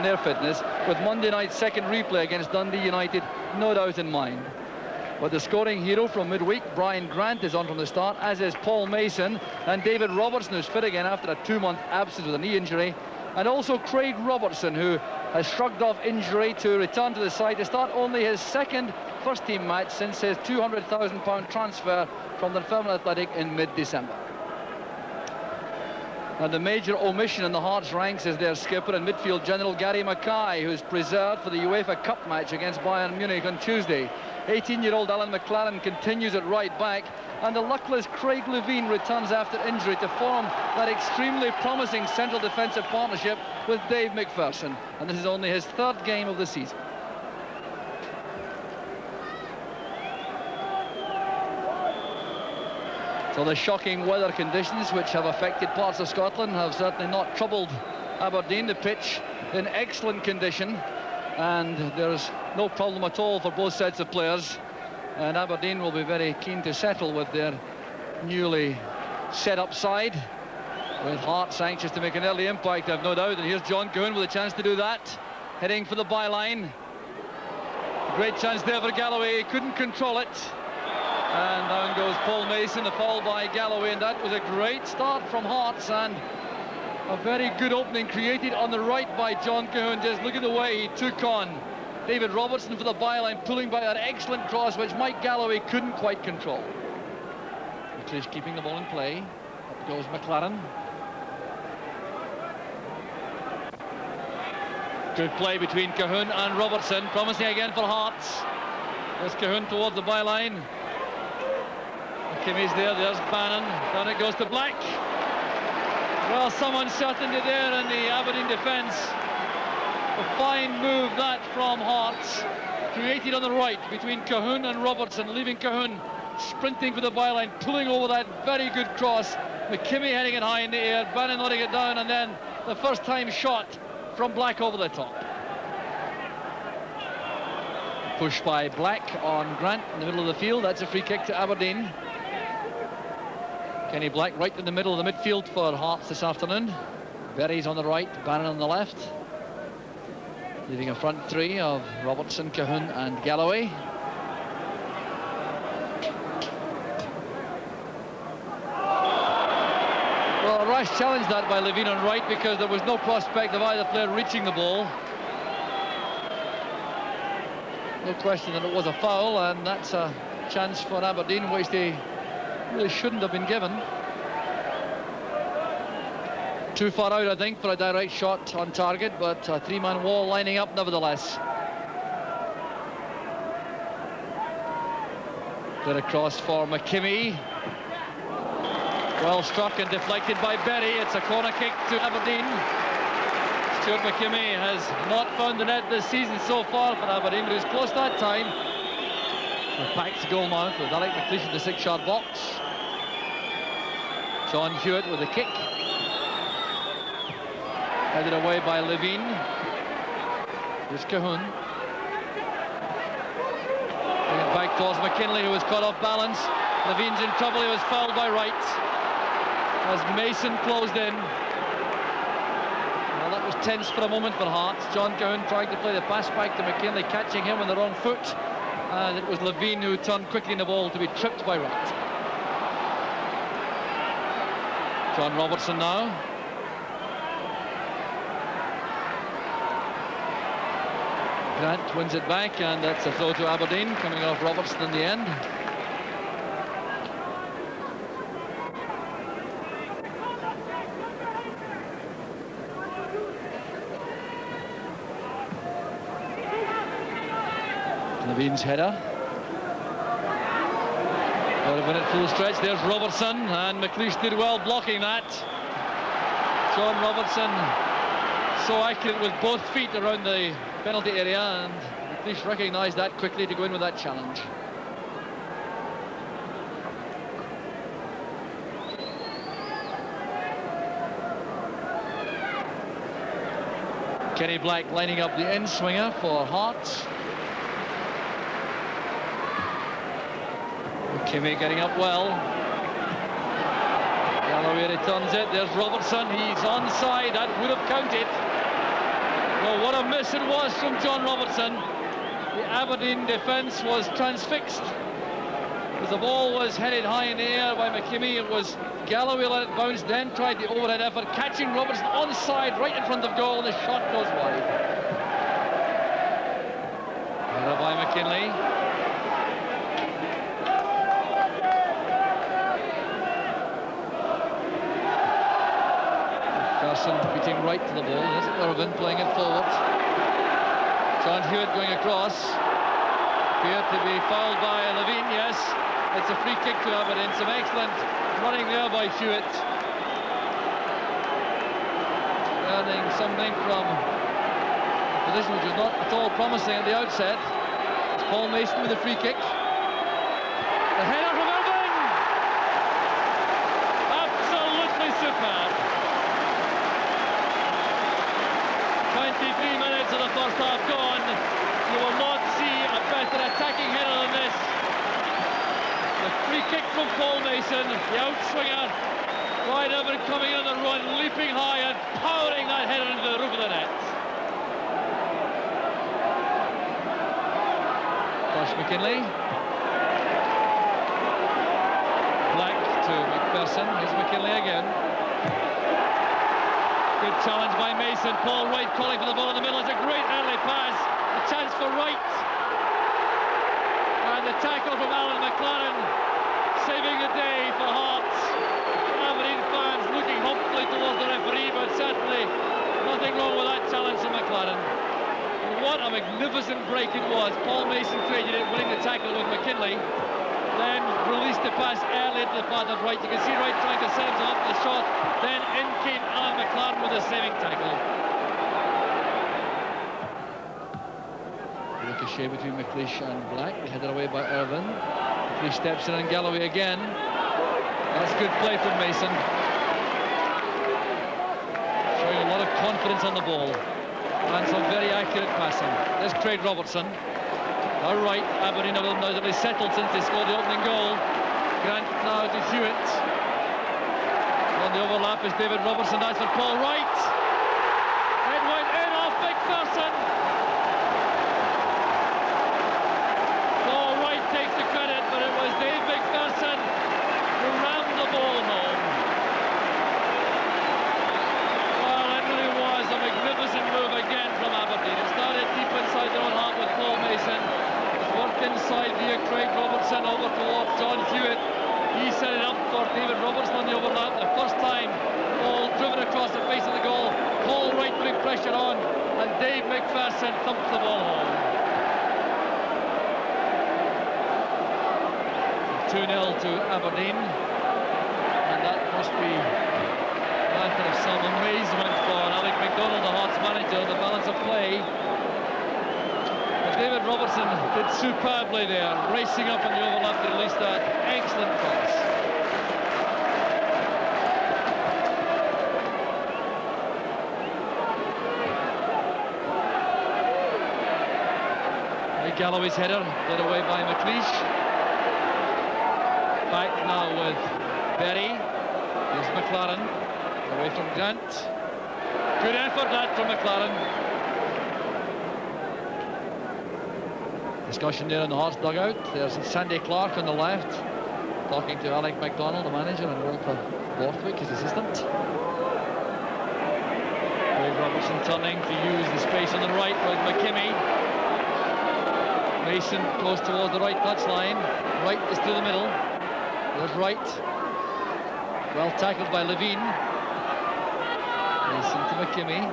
their fitness, with Monday night's second replay against Dundee United no doubt in mind. But the scoring hero from midweek, Brian Grant, is on from the start, as is Paul Mason, and David Robertson, who's fit again after a 2-month absence with a knee injury, and also Craig Robertson, who has shrugged off injury to return to the side to start only his second first-team match since his £200,000 transfer from the Dunfermline Athletic in mid-December. And the major omission in the Hearts ranks is their skipper and midfield general Gary Mackay, who's preserved for the UEFA Cup match against Bayern Munich on Tuesday. 18-year-old Alan McLaren continues at right back, and the luckless Craig Levein returns after injury to form that extremely promising central defensive partnership with Dave McPherson, and this is only his third game of the season. So the shocking weather conditions which have affected parts of Scotland have certainly not troubled Aberdeen. The pitch in excellent condition, and there's no problem at all for both sets of players, and Aberdeen will be very keen to settle with their newly set up side, with Hearts anxious to make an early impact, I've no doubt. And here's John Coon with a chance to do that, heading for the byline. Great chance there for Galloway, he couldn't control it, and down goes Paul Mason, the foul by Galloway, and that was a great start from Hearts, and a very good opening created on the right by John Cahoon. Just look at the way he took on David Robertson for the byline, pulling back that excellent cross which Mike Galloway couldn't quite control. McLeish keeping the ball in play. Up goes McLaren. Good play between Cahoon and Robertson, promising again for Hearts. There's Cahoon towards the byline. McKimmy's there, there's Bannon, down it goes to Black. Well, some uncertainty there in the Aberdeen defence. A fine move that from Hearts, created on the right between Cahoon and Robertson, leaving Cahoon sprinting for the byline, pulling over that very good cross. McKimmy heading it high in the air, Bannon letting it down, and then the first time shot from Black over the top. Push by Black on Grant in the middle of the field. That's a free kick to Aberdeen. Kenny Black right in the middle of the midfield for Hearts this afternoon. Berry's on the right, Bannon on the left, leaving a front three of Robertson, Cahoon and Galloway. Well, a rash challenge that by Levein on right, because there was no prospect of either player reaching the ball. No question that it was a foul, and that's a chance for Aberdeen which they really shouldn't have been given. Too far out, I think, for a direct shot on target, but a three-man wall lining up nevertheless. Good across for McKimmy. Well struck and deflected by Berry. It's a corner kick to Aberdeen. Stuart McKimmy has not found the net this season so far for Aberdeen, but he was close that time. Back to goal mouth with Alec McLeish in the 6-yard box. John Hewitt with a kick. Headed away by Levein. Here's Cahoon. Bring it back towards McKinley, who was caught off balance. Levein's in trouble, he was fouled by Wright as Mason closed in. Well, that was tense for a moment for Hearts. John Cahoon trying to play the pass back to McKinley, catching him on the wrong foot. And it was Levein who turned quickly in the ball to be tripped by Wright. John Robertson now. Grant wins it back, and that's a throw to Aberdeen, coming off Robertson in the end. Levein's header. Got a minute full stretch. There's Robertson, and McLeish did well blocking that. John Robertson so accurate with both feet around the penalty area, and McLeish recognised that quickly to go in with that challenge. Kenny Black lining up the in-swinger for Hearts. Kimmy getting up well. Galloway returns it. There's Robertson. He's onside. That would have counted. Well, what a miss it was from John Robertson. The Aberdeen defence was transfixed. As the ball was headed high in the air by McKimmie, it was Galloway let it bounce, then tried the overhead effort, catching Robertson onside right in front of goal, and the shot goes wide. Header by McKinley. Carson beating right to the ball. There's Irvin playing it forward. John Hewitt going across. Appeared to be fouled by Levine, yes. It's a free kick to Aberdeen. Some excellent running there by Hewitt. Earning something from a position which was not at all promising at the outset. It's Paul Mason with a free kick. The header from Irvin! Absolutely superb. 23 minutes of the first half gone. You will not see a better attacking header than this. The free kick from Paul Mason, the outswinger. Ryan Irvin coming on the run, leaping high and powering that header into the roof of the net. Josh McKinley. Black to McPherson. Here's McKinley again. Good challenge by Mason. Paul Wright calling for the ball in the middle. It's a great early pass. A chance for Wright. And the tackle from Alan McLaren, saving the day for Hearts. Aberdeen fans looking hopefully towards the referee, but certainly nothing wrong with that challenge from McLaren. And what a magnificent break it was. Paul Mason created it, winning the tackle with McKinley. Then released the pass early into the path of Wright. You can see Wright trying to set himself up for the shot. Then in came Alan McLaren with a saving tackle. Ricochet between McLeish and Black, headed away by Irvin. McLeish steps in and Galloway again. That's good play from Mason. Showing a lot of confidence on the ball. And some very accurate passing. There's Craig Robertson. All right, Aberdeen have undoubtedly settled since they scored the opening goal. Grant now to Hewitt. On the overlap is David Robertson. That's for Paul Wright. It went in off McPherson. Paul Wright takes the credit, but it was Dave McPherson who rammed the ball home. Well, it really was a magnificent move again from Aberdeen. It started deep inside their own half with Paul Mason. Worked inside via Craig Robertson over towards John Hewitt. He set it up for David Robertson on the overlap. The first time ball driven across the face of the goal. Paul Wright putting pressure on, and Dave McPherson thumped the ball home. 2-0 to Aberdeen, and that must be a matter of some amazement for Alec MacDonald, the Hearts manager. The balance of play. David Robertson did superbly there, racing up on the overlap to release that excellent pass. Galloway's header, led away by McLeish. Back now with Berry. Here's McLaren, away from Grant. Good effort that from McLaren. Discussion there in the Hearts dugout. There's Sandy Clark on the left, talking to Alec MacDonald, the manager, and Walter Borthwick, his assistant. Craig Robertson turning to use the space on the right with McKimmie. Mason close towards the right touchline. Wright is to the middle. There's Wright. Well tackled by Levine. Mason to McKimmie.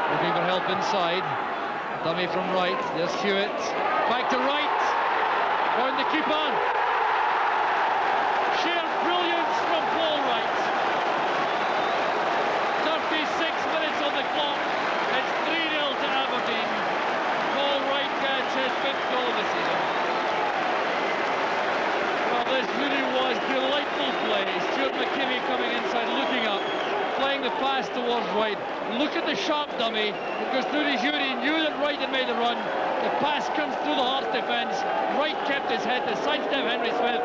Looking for help inside. Dummy from Wright. There's Hewitt. Back to Wright. Round the keeper. Sheer brilliance from Paul Wright. 36 minutes on the clock. It's 3-0 to Aberdeen. Paul Wright gets his 5th goal of the season. Well, this really was delightful play. Stuart McKimmie coming inside, looking up, playing the pass towards Wright. Look at the sharp dummy. It goes through to Hewitt. He knew that Wright had made the run. The pass comes through the Hearts defence. Wright kept his head to sidestep Henry Smith,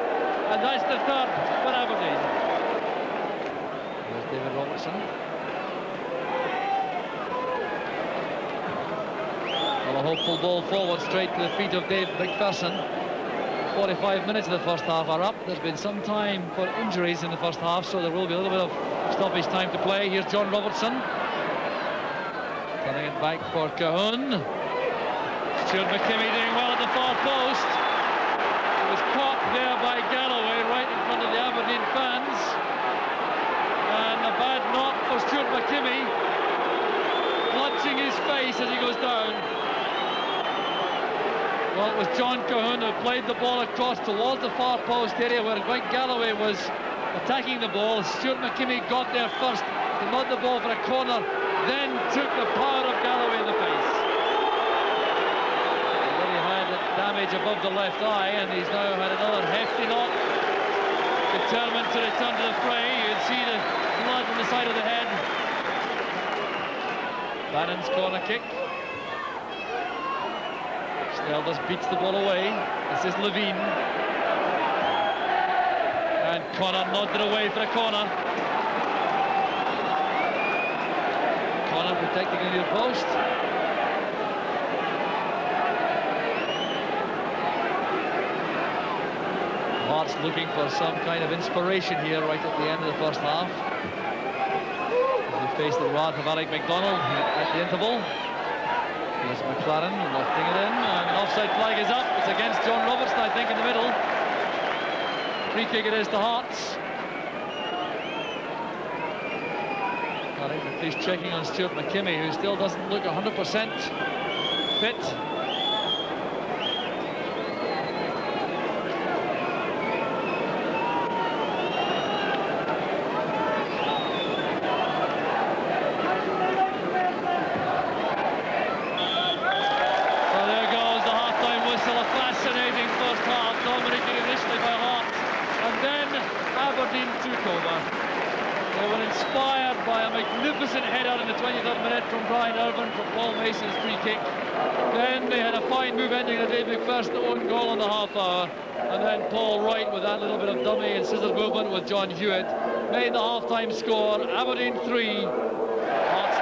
and that's the third for Aberdeen. There's David Robertson. Well, a hopeful ball forward straight to the feet of Dave McPherson. 45 minutes of the first half are up. There's been some time for injuries in the first half, so there will be a little bit of stoppage time to play. Here's John Robertson. Turning it back for Cahun. Stuart McKimmie doing well at the far post. It was caught there by Galloway right in front of the Aberdeen fans. And a bad knock for Stuart McKimmie, clutching his face as he goes down. Well, it was John Cahun who played the ball across towards the far post area where Mike Galloway was attacking the ball. Stuart McKimmie got there first to nod the ball for a corner, then took the power of Galloway in the face. Well, he had damage above the left eye, and he's now had another hefty knock. Determined to return to the fray. You can see the blood on the side of the head. Bannon's corner kick. Elders beats the ball away. This is Levine. And Connor nodded away for a corner. Connor protecting the near post. Hearts looking for some kind of inspiration here right at the end of the first half. They face the wrath of Alec MacDonald at the interval. There's McLaren lofting it in, and an offside flag is up. It's against John Robertson, I think, in the middle. Free kick it is to Hearts. I think the police checking on Stuart McKimmie, who still doesn't look 100% fit. Aberdeen took over. They were inspired by a magnificent header in the 23rd minute from Brian Irvine from Paul Mason's free kick. Then they had a fine move ending the Dave McPherson own goal in the half hour. And then Paul Wright with that little bit of dummy and scissors movement with John Hewitt made the half-time score. Aberdeen 3, Hearts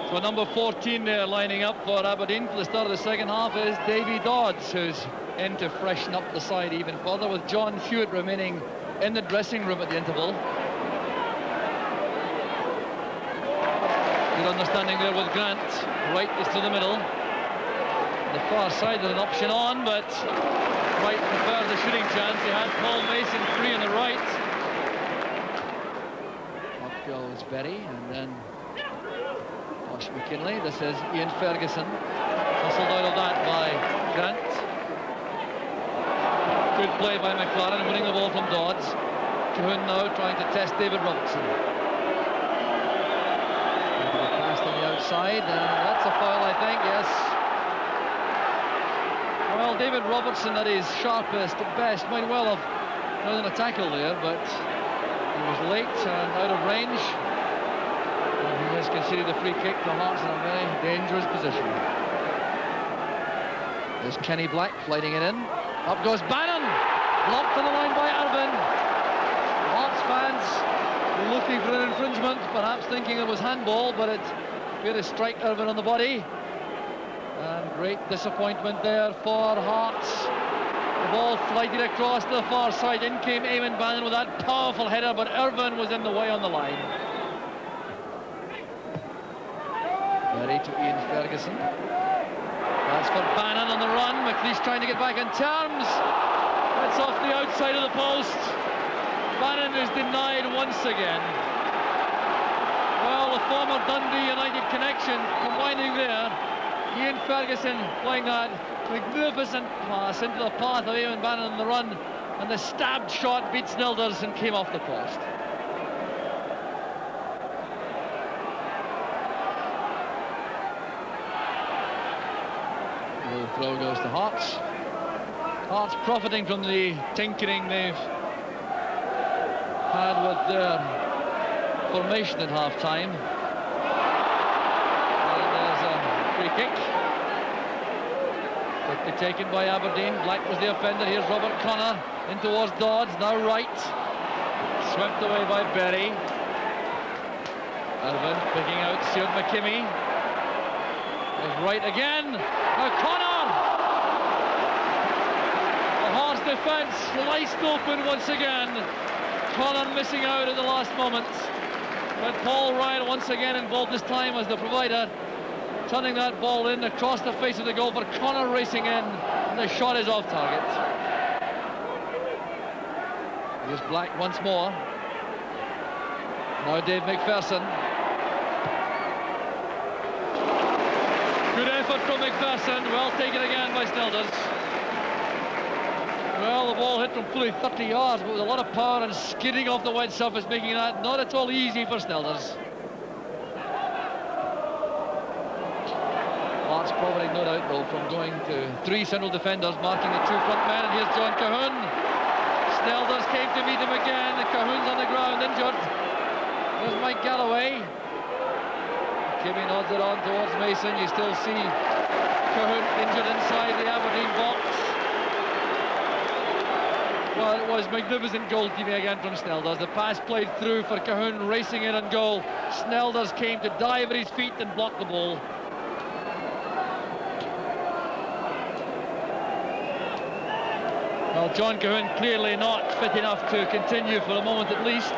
0. So number 14 there lining up for Aberdeen for the start of the second half is Davy Dodds, who's in to freshen up the side even further, with John Hewitt remaining in the dressing room at the interval. Good understanding there with Grant. Wright is to the middle. The far side there's an option on, but Wright prefers the shooting chance. He had Paul Mason free on the right. Up goes Berry, and then Josh McKinley. This is Ian Ferguson. Hustled out of that by Grant. Good play by McLaren, winning the ball from Dodds. Cahun now trying to test David Robertson. Pass on the outside, and that's a foul, I think, yes. Well, David Robertson at his sharpest at best might well have done a tackle there, but he was late and out of range. And he has conceded a free kick to Hearts in a very dangerous position. There's Kenny Black lighting it in. Up goes Bannon, blocked on the line by Irvine. Hearts fans looking for an infringement, perhaps thinking it was handball, but it appeared to strike Irvine on the body. And great disappointment there for Hearts. The ball flighted across to the far side. In came Eamon Bannon with that powerful header, but Irvine was in the way on the line. Ready to Ian Ferguson. That's for Bannon on the run. McLeish trying to get back in terms. It's off the outside of the post. Bannon is denied once again. Well, the former Dundee United connection combining there. Ian Ferguson playing that magnificent pass into the path of Eamon Bannon on the run, and the stabbed shot beats Nilders and came off the post. The throw goes to Hearts. Hearts profiting from the tinkering they've had with their formation at half-time. And there's a free kick. Quickly taken by Aberdeen. Black was the offender. Here's Robert Connor in towards Dodds. Now right. Swept away by Berry. Irvin picking out Stuart McKimmie. There's right again. Now Connor. The Hearts defence sliced open once again. Connor missing out at the last moment. But Paul Ryan once again involved this time as the provider. Turning that ball in across the face of the goal, but Connor racing in, and the shot is off target. Here's Black once more. Now Dave McPherson. Good effort from McPherson, well taken again by Snelders. Well, the ball hit from fully 30 yards, but with a lot of power and skidding off the wet surface, making that not at all easy for Snelders. Hearts probably no doubt though from going to 3 central defenders marking the 2 front men, and here's John Cahoon. Snelders came to meet him again. The Cahoon's on the ground injured. There's Mike Galloway. Kimmy nods it on towards Mason. You still see Cahoon injured inside the Aberdeen box. Well, it was magnificent goalkeeping again from Snelders. The pass played through for Cahoon, racing in on goal. Snelders came to dive at his feet and block the ball. Well, John Cahoon clearly not fit enough to continue for a moment at least.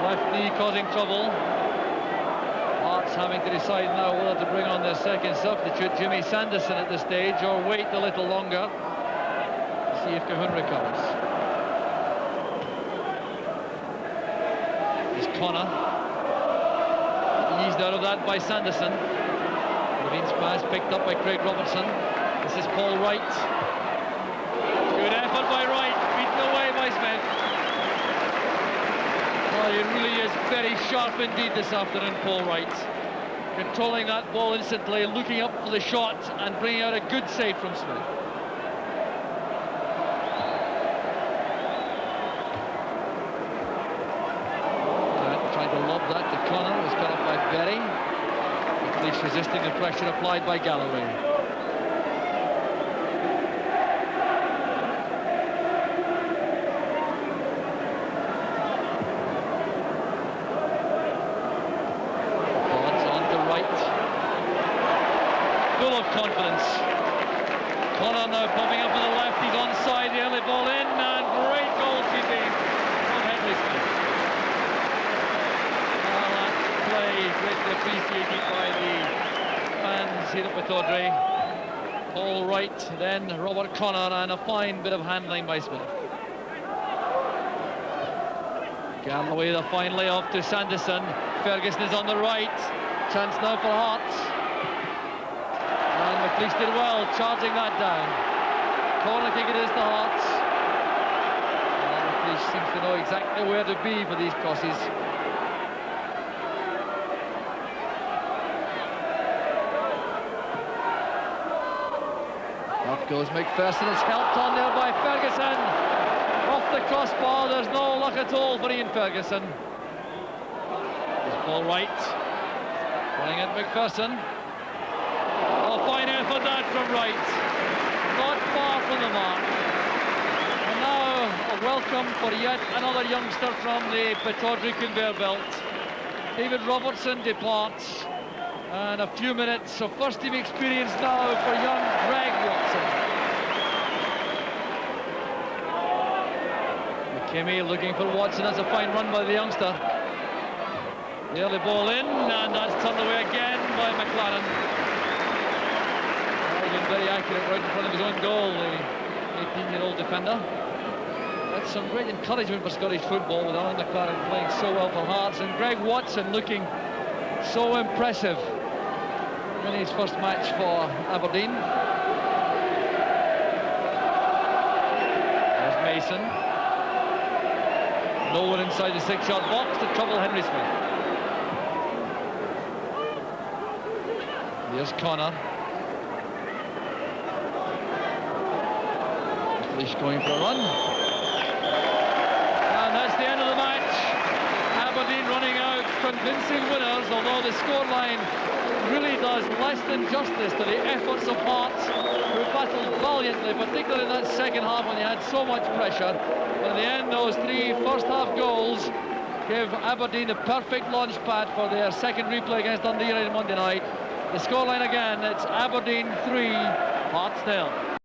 Left knee causing trouble. Hearts having to decide now whether to bring on their second substitute, Jimmy Sanderson, at this stage, or wait a little longer to see if Cahoon recovers. It's Connor. Eased out of that by Sanderson. Levine's pass picked up by Craig Robertson. This is Paul Wright. Good effort by Wright, beaten away by Smith. Well, he really is very sharp indeed this afternoon, Paul Wright. Controlling that ball instantly, looking up for the shot and bringing out a good save from Smith. Trying to lob that to Connor. It was cut up by Berry. At least resisting the pressure applied by Galloway. Bonds on to right. Full of confidence. Connor now popping up on the left. He's onside. The early ball in, and great goalkeeping from Henry Smith. Greatly appreciated by the fans here at Pittodrie. Paul Wright, then Robert Connor, and a fine bit of handling by Smith. Galloway, the fine layoff to Sanderson. Ferguson is on the right. Chance now for Hearts. And McLeish did well, charging that down. Corner kick it is to Hearts. And McLeish seems to know exactly where to be for these crosses. Up goes McPherson. It's helped on there by Ferguson. Off the crossbar. There's no luck at all for Ian Ferguson. It's Paul Wright. Running at McPherson. Oh, fine effort that from Wright. Not far from the mark. And now a welcome for yet another youngster from the Pittodrie conveyor belt. David Robertson departs. And a few minutes of first team experience now for young Greg Watson. McKimmie looking for Watson. That's a fine run by the youngster. The early ball in, and that's turned away again by McLaren. He's been very accurate right in front of his own goal, the 18-year-old defender. That's some great encouragement for Scottish football with Alan McLaren playing so well for Hearts, and Greg Watson looking so impressive in his first match for Aberdeen. There's Mason. No one inside the 6-yard box to trouble Henry Smith. Here's Connor. Leash going for a run. And that's the end of the match. Aberdeen running out convincing winners, although the scoreline really does less than justice to the efforts of Hearts, who battled valiantly, particularly in that second half when they had so much pressure. But in the end, those 3 first-half goals gave Aberdeen the perfect launch pad for their second replay against Dundee United Monday night. The scoreline again, it's Aberdeen 3, Hearts 0.